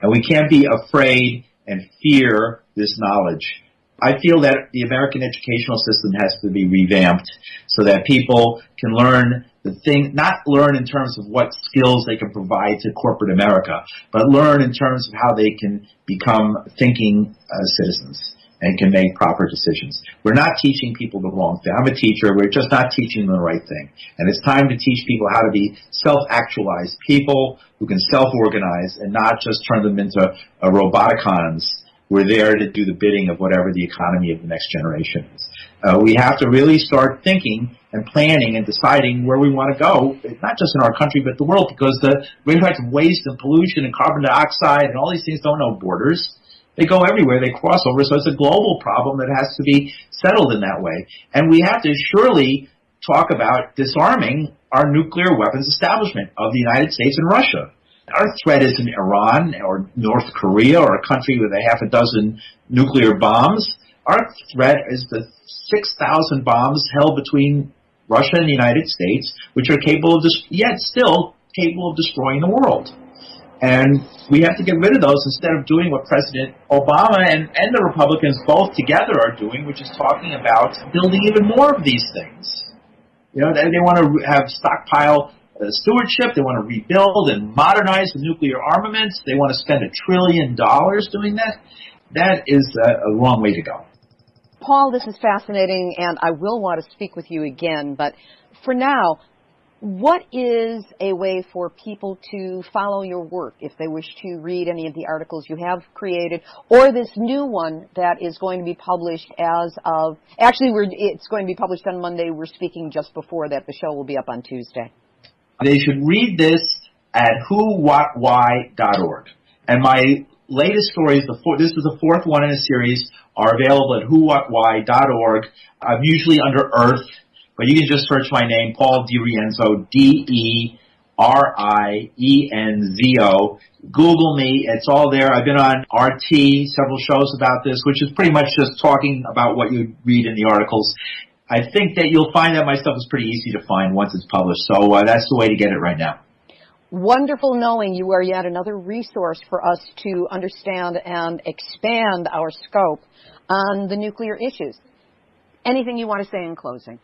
And we can't be afraid and fear this knowledge. I feel that the American educational system has to be revamped so that people can learn the thing, not learn in terms of what skills they can provide to corporate America, but learn in terms of how they can become thinking citizens and can make proper decisions. We're not teaching people the wrong thing. I'm a teacher. We're just not teaching them the right thing. And it's time to teach people how to be self-actualized people who can self-organize and not just turn them into roboticons. We're there to do the bidding of whatever the economy of the next generation is. We have to really start thinking and planning and deciding where we want to go, not just in our country, but the world, because the radioactive waste and pollution and carbon dioxide and all these things don't know borders. They go everywhere. They cross over. So it's a global problem that has to be settled in that way. And we have to surely talk about disarming our nuclear weapons establishment of the United States and Russia. Our threat isn't Iran or North Korea or a country with a half a dozen nuclear bombs. Our threat is the 6,000 bombs held between Russia and the United States, which are capable of, yet still capable of destroying the world. And we have to get rid of those instead of doing what President Obama and the Republicans both together are doing, which is talking about building even more of these things. You know, they want to have stockpile stewardship. They want to rebuild and modernize the nuclear armaments. They want to spend $1 trillion doing that. That is a long way to go. Paul, this is fascinating, and I will want to speak with you again. But for now, what is a way for people to follow your work if they wish to read any of the articles you have created, or this new one that is going to be published as of, actually it's going to be published on Monday. We're speaking just before that. The show will be up on Tuesday. They should read this at whowhatwhy.org. And my latest stories, this is the fourth one in a series, are available at whowhatwhy.org. I'm usually under Earth, but you can just search my name, Paul DeRienzo, DeRienzo. Google me. It's all there. I've been on RT, several shows about this, which is pretty much just talking about what you read in the articles. I think that you'll find that my stuff is pretty easy to find once it's published, so that's the way to get it right now. Wonderful knowing you are yet another resource for us to understand and expand our scope on the nuclear issues. Anything you want to say in closing?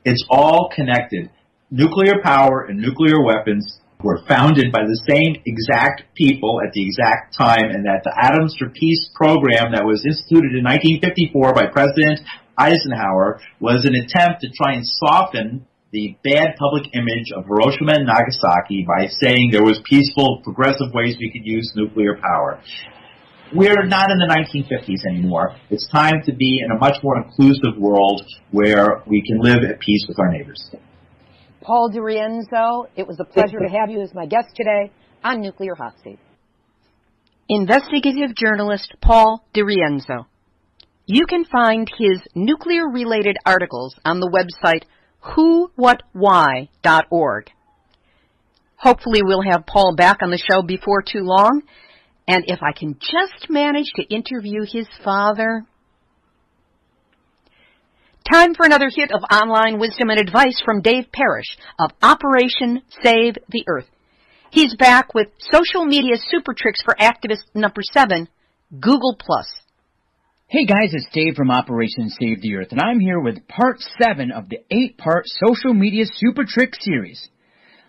It's all connected. Nuclear power and nuclear weapons were founded by the same exact people at the exact time, and that the Atoms for Peace program that was instituted in 1954 by President Eisenhower was an attempt to try and soften the bad public image of Hiroshima and Nagasaki by saying there was peaceful, progressive ways we could use nuclear power. We're not in the 1950s anymore. It's time to be in a much more inclusive world where we can live at peace with our neighbors. Paul DeRienzo, it was a pleasure to have you as my guest today on Nuclear Hotseat. Investigative journalist Paul DeRienzo. You can find his nuclear-related articles on the website whowhatwhy.org. Hopefully we'll have Paul back on the show before too long, and if I can just manage to interview his father. Time for another hit of online wisdom and advice from Dave Parrish of Operation Save the Earth. He's back with social media super tricks for activist number 7, Google+. Hey guys, it's Dave from Operation Save the Earth, and I'm here with part 7 of the 8-part social media super trick series.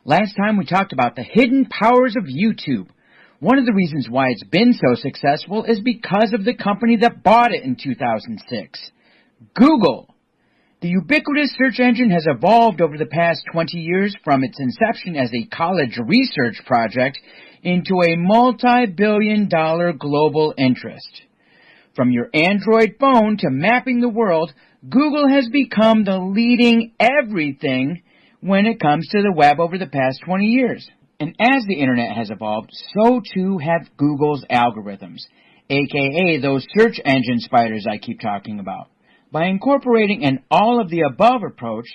Last time we talked about the hidden powers of YouTube. One of the reasons why it's been so successful is because of the company that bought it in 2006, Google. The ubiquitous search engine has evolved over the past 20 years from its inception as a college research project into a multi-billion-dollar global interest. From your Android phone to mapping the world, Google has become the leading everything when it comes to the web over the past 20 years. And as the internet has evolved, so too have Google's algorithms, aka those search engine spiders I keep talking about. By incorporating an all-of-the-above approach,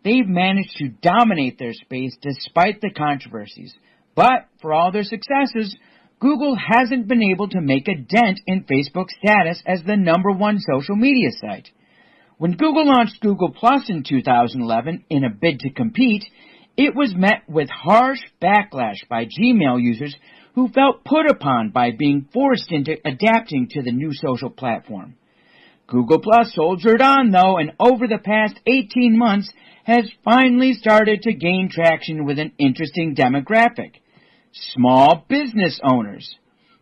they've managed to dominate their space despite the controversies. But for all their successes, Google hasn't been able to make a dent in Facebook's status as the #1 social media site. When Google launched Google Plus in 2011 in a bid to compete, it was met with harsh backlash by Gmail users who felt put upon by being forced into adapting to the new social platform. Google Plus soldiered on, though, and over the past 18 months has finally started to gain traction with an interesting demographic: small business owners.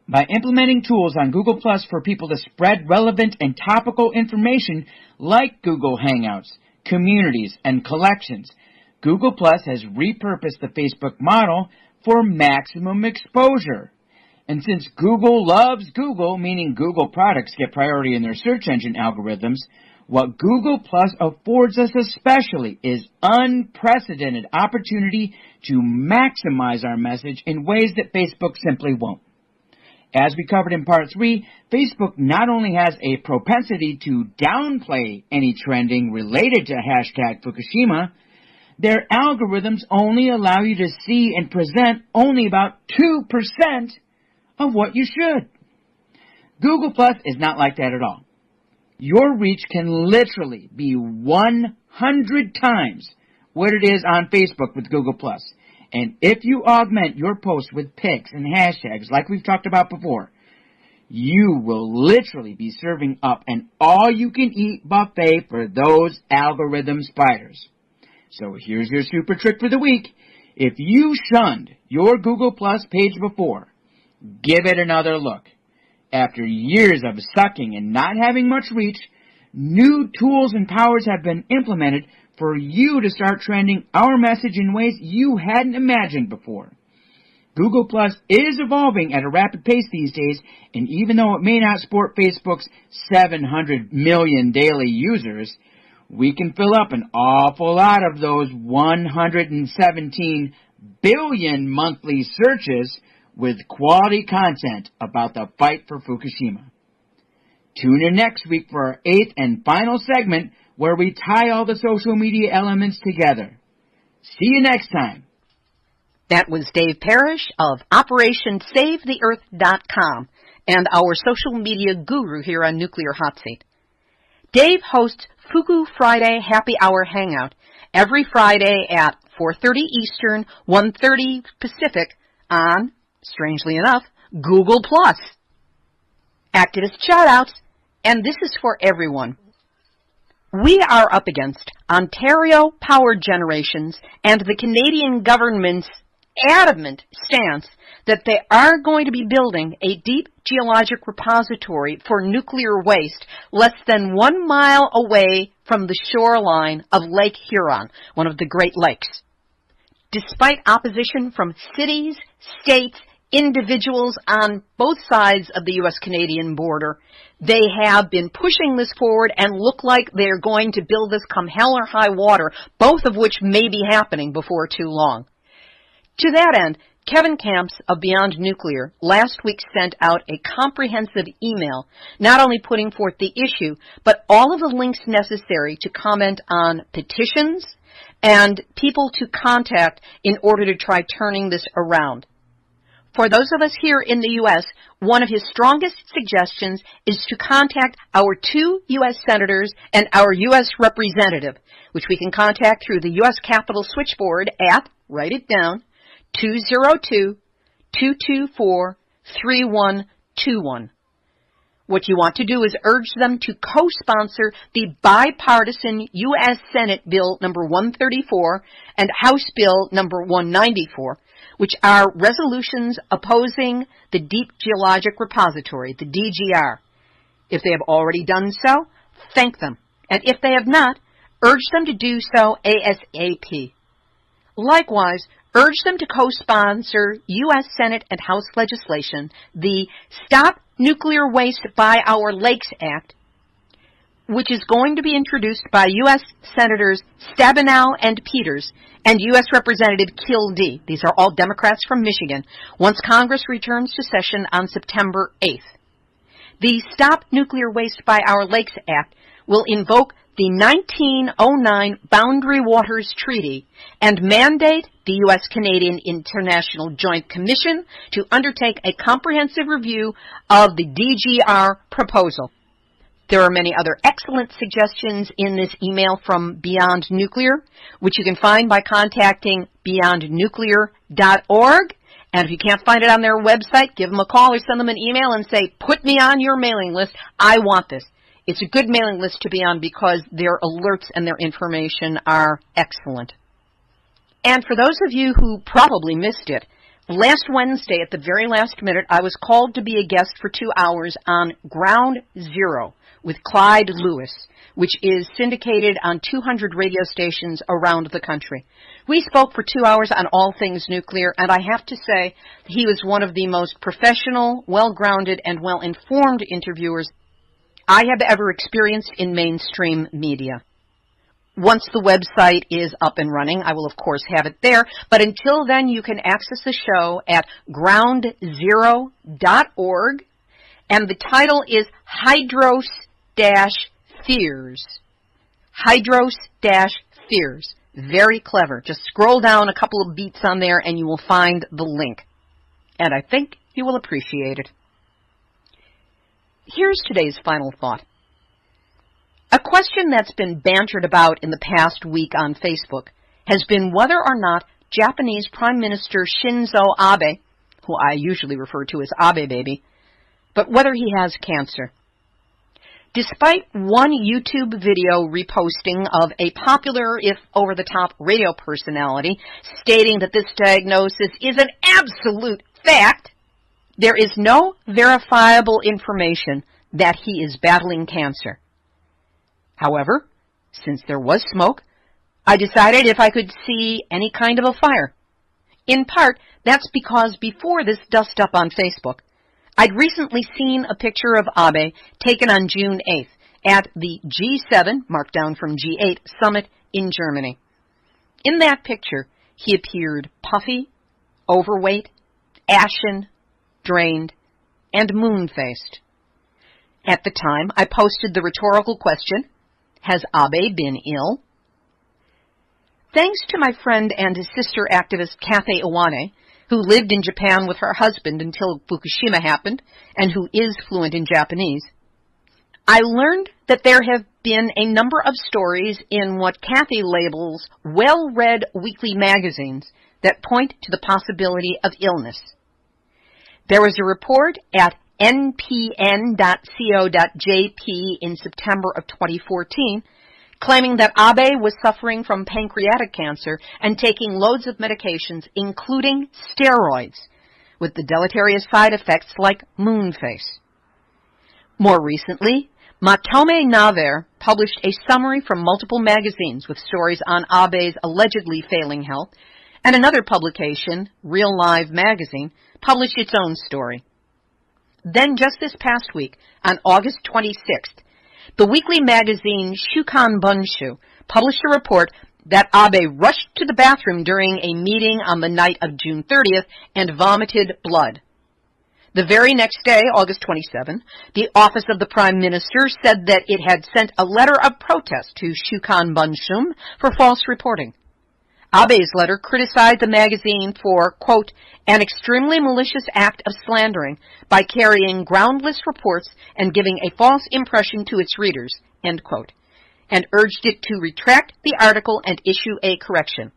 By implementing tools on Google Plus for people to spread relevant and topical information like Google Hangouts, communities, and collections, Google Plus has repurposed the Facebook model for maximum exposure. And since Google loves Google, meaning Google products get priority in their search engine algorithms, what Google Plus affords us especially is unprecedented opportunity to maximize our message in ways that Facebook simply won't. As we covered in Part 3, Facebook not only has a propensity to downplay any trending related to #Fukushima, their algorithms only allow you to see and present only about 2% of what you should. Google Plus is not like that at all. Your reach can literally be 100 times what it is on Facebook with Google Plus. And if you augment your posts with pics and hashtags like we've talked about before, you will literally be serving up an all-you-can-eat buffet for those algorithm spiders. So here's your super trick for the week. If you shunned your Google Plus page before, give it another look. After years of sucking and not having much reach, new tools and powers have been implemented for you to start trending our message in ways you hadn't imagined before. Google Plus is evolving at a rapid pace these days, and even though it may not sport Facebook's 700 million daily users, we can fill up an awful lot of those 117 billion monthly searches with quality content about the fight for Fukushima. Tune in next week for our 8th and final segment where we tie all the social media elements together. See you next time. That was Dave Parrish of OperationSaveTheEarth.com and our social media guru here on Nuclear Hotseat. Dave hosts Fuku Friday Happy Hour Hangout every Friday at 4:30 Eastern, 1:30 Pacific on, strangely enough, Google+. Activist shout-outs, and this is for everyone. We are up against Ontario Power Generations and the Canadian government's adamant stance that they are going to be building a deep geologic repository for nuclear waste less than 1 mile away from the shoreline of Lake Huron, one of the Great Lakes. Despite opposition from cities, states, individuals on both sides of the U.S.-Canadian border, they have been pushing this forward and look like they're going to build this come hell or high water, both of which may be happening before too long. To that end, Kevin Camps of Beyond Nuclear last week sent out a comprehensive email, not only putting forth the issue, but all of the links necessary to comment on petitions and people to contact in order to try turning this around. For those of us here in the U.S., one of his strongest suggestions is to contact our 2 U.S. senators and our U.S. representative, which we can contact through the U.S. Capitol switchboard at, write it down, 202-224-3121. What you want to do is urge them to co-sponsor the bipartisan U.S. Senate Bill number 134 and House Bill number 194, which are resolutions opposing the Deep Geologic Repository, the DGR. If they have already done so, thank them. And if they have not, urge them to do so ASAP. Likewise, urge them to co-sponsor U.S. Senate and House legislation, the Stop Nuclear Waste by Our Lakes Act, which is going to be introduced by U.S. Senators Stabenow and Peters and U.S. Representative Kildee. These are all Democrats from Michigan, once Congress returns to session on September 8th. The Stop Nuclear Waste by Our Lakes Act will invoke the 1909 Boundary Waters Treaty and mandate the U.S.-Canadian International Joint Commission to undertake a comprehensive review of the DGR proposal. There are many other excellent suggestions in this email from Beyond Nuclear, which you can find by contacting beyondnuclear.org. And if you can't find it on their website, give them a call or send them an email and say, put me on your mailing list. I want this. It's a good mailing list to be on because their alerts and their information are excellent. And for those of you who probably missed it, last Wednesday at the very last minute, I was called to be a guest for 2 hours on Ground Zero with Clyde Lewis, which is syndicated on 200 radio stations around the country. We spoke for 2 hours on all things nuclear, and I have to say he was one of the most professional, well-grounded, and well-informed interviewers I have ever experienced in mainstream media. Once the website is up and running, I will of course have it there, but until then you can access the show at groundzero.org, and the title is Hydros-Fears. Hydros-Fears. Very clever. Just scroll down a couple of beats on there and you will find the link. And I think you will appreciate it. Here's today's final thought. A question that's been bantered about in the past week on Facebook has been whether or not Japanese Prime Minister Shinzo Abe, who I usually refer to as Abe Baby, but whether he has cancer. Despite one YouTube video reposting of a popular, if over-the-top radio personality stating that this diagnosis is an absolute fact, there is no verifiable information that he is battling cancer. However, since there was smoke, I decided if I could see any kind of a fire. In part, that's because before this dust-up on Facebook, I'd recently seen a picture of Abe taken on June 8th at the G7, marked down from G8, summit in Germany. In that picture, he appeared puffy, overweight, ashen, drained, and moon-faced. At the time, I posted the rhetorical question, has Abe been ill? Thanks to my friend and his sister activist Kathy Iwane, who lived in Japan with her husband until Fukushima happened, and who is fluent in Japanese, I learned that there have been a number of stories in what Kathy labels well-read weekly magazines that point to the possibility of illness. There was a report at npn.co.jp in September of 2014 claiming that Abe was suffering from pancreatic cancer and taking loads of medications, including steroids, with the deleterious side effects like moon face. More recently, Matome Naver published a summary from multiple magazines with stories on Abe's allegedly failing health, and another publication, Real Live magazine, published its own story. Then just this past week, on August 26th, the weekly magazine Shukan Bunshu published a report that Abe rushed to the bathroom during a meeting on the night of June 30th and vomited blood. The very next day, August 27, the Office of the Prime Minister said that it had sent a letter of protest to Shukan Bunshum for false reporting. Abe's letter criticized the magazine for, quote, an extremely malicious act of slandering by carrying groundless reports and giving a false impression to its readers, end quote, and urged it to retract the article and issue a correction.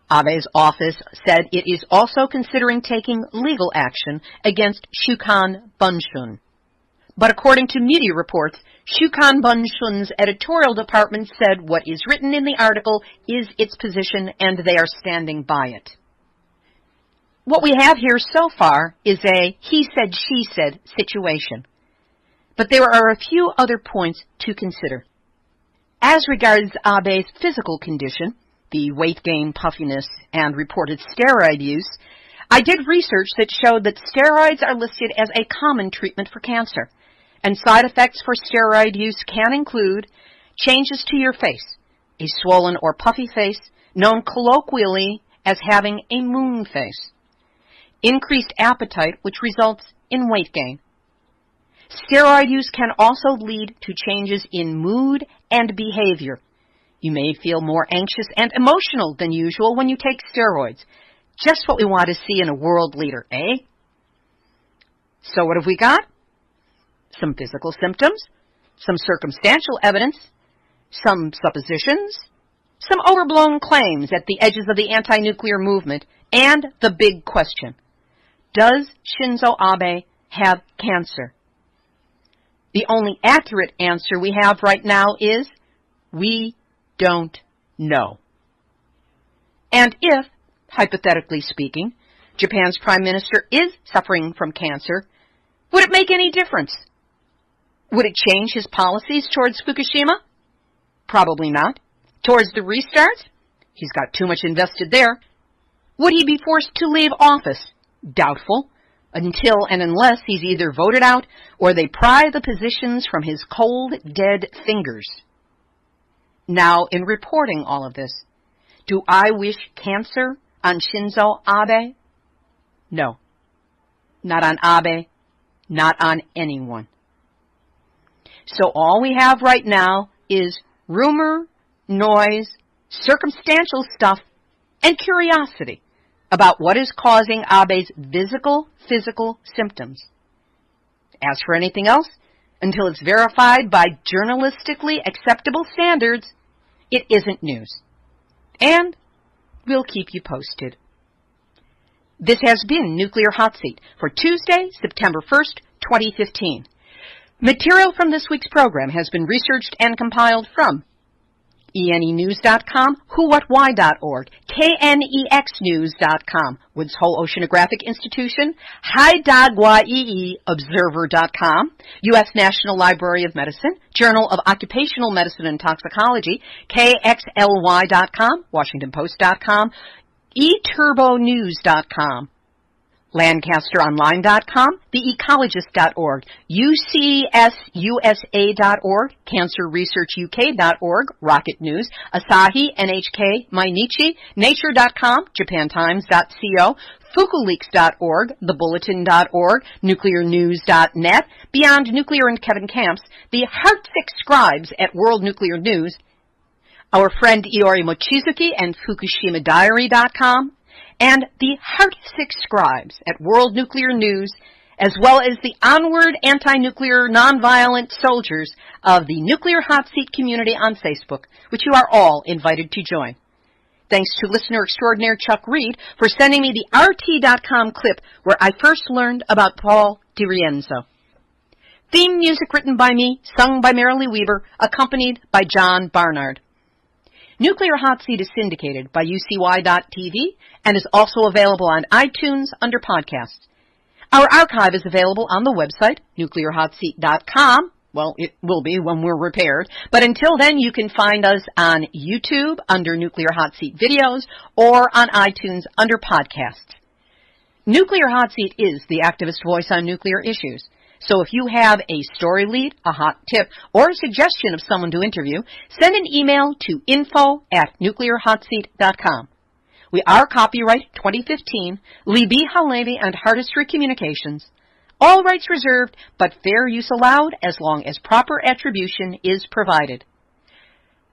Abe's office said it is also considering taking legal action against Shukan Bunshun. But according to media reports, Shukan Bunshun's editorial department said what is written in the article is its position and they are standing by it. What we have here so far is a he said, she said situation. But there are a few other points to consider. As regards Abe's physical condition, the weight gain, puffiness, and reported steroid use, I did research that showed that steroids are listed as a common treatment for cancer, and side effects for steroid use can include changes to your face, a swollen or puffy face, known colloquially as having a moon face, increased appetite, which results in weight gain. Steroid use can also lead to changes in mood and behavior. You may feel more anxious and emotional than usual when you take steroids. Just what we want to see in a world leader, eh? So what have we got? Some physical symptoms, some circumstantial evidence, some suppositions, some overblown claims at the edges of the anti-nuclear movement, and the big question: does Shinzo Abe have cancer? The only accurate answer we have right now is we don't know. And if, hypothetically speaking, Japan's Prime Minister is suffering from cancer, would it make any difference? Would it change his policies towards Fukushima? Probably not. Towards the restarts? He's got too much invested there. Would he be forced to leave office? Doubtful. Until and unless he's either voted out or they pry the positions from his cold, dead fingers. Now, in reporting all of this, do I wish cancer on Shinzo Abe? No. Not on Abe. Not on anyone. So all we have right now is rumor, noise, circumstantial stuff, and curiosity about what is causing Abe's physical symptoms. As for anything else, until it's verified by journalistically acceptable standards, it isn't news. And we'll keep you posted. This has been Nuclear Hot Seat for Tuesday, September 1st, 2015. Material from this week's program has been researched and compiled from ENEnews.com, whowhatwhy.org, KNEXnews.com, Woods Hole Oceanographic Institution, Haidagwaii Observer.com, U.S. National Library of Medicine, Journal of Occupational Medicine and Toxicology, KXLY.com, WashingtonPost.com, eTurboNews.com, LancasterOnline.com, TheEcologist.org, UCSUSA.org, CancerResearchUK.org, Rocket News, Asahi, NHK, Mainichi, Nature.com, JapanTimes.co, FukuLeaks.org, TheBulletin.org, NuclearNews.net, Beyond Nuclear and Kevin Camps, the Heartsick Scribes at World Nuclear News, our friend Iori Mochizuki and FukushimaDiary.com, and the Heartsick Scribes at World Nuclear News, as well as the onward anti-nuclear nonviolent soldiers of the Nuclear Hot Seat community on Facebook, which you are all invited to join. Thanks to listener extraordinaire Chuck Reed for sending me the RT.com clip where I first learned about Paul DeRienzo. Theme music written by me, sung by Marilee Weaver, accompanied by John Barnard. Nuclear Hot Seat is syndicated by UCY.TV and is also available on iTunes under podcasts. Our archive is available on the website, nuclearhotseat.com. Well, it will be when we're repaired. But until then, you can find us on YouTube under Nuclear Hot Seat videos or on iTunes under podcasts. Nuclear Hot Seat is the activist voice on nuclear issues. So if you have a story lead, a hot tip, or a suggestion of someone to interview, send an email to info@nuclearhotseat.com. We are copyright 2015, Libbe HaLevy and Artistry Communications. All rights reserved, but fair use allowed as long as proper attribution is provided.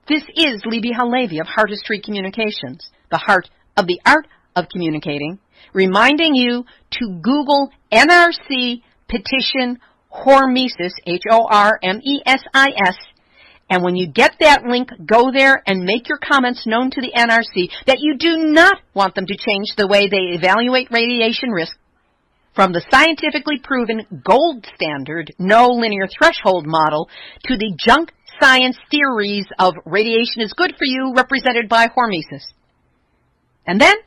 This is Libbe HaLevy of Artistry Communications, the heart of the art of communicating, reminding you to Google NRC petition Hormesis, Hormesis, and when you get that link, go there and make your comments known to the NRC that you do not want them to change the way they evaluate radiation risk from the scientifically proven gold standard no linear threshold model to the junk science theories of radiation is good for you represented by Hormesis. And then,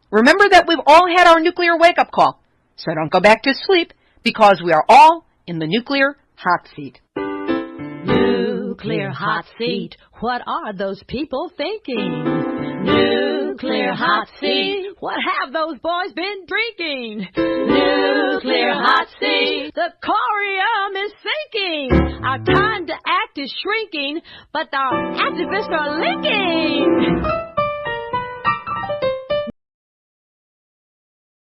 remember that we've all had our nuclear wake-up call, so don't go back to sleep, because we are all in the nuclear hot seat. Nuclear hot seat. What are those people thinking? Nuclear hot seat. What have those boys been drinking? Nuclear hot seat. The corium is sinking. Our time to act is shrinking, but our activists are linking.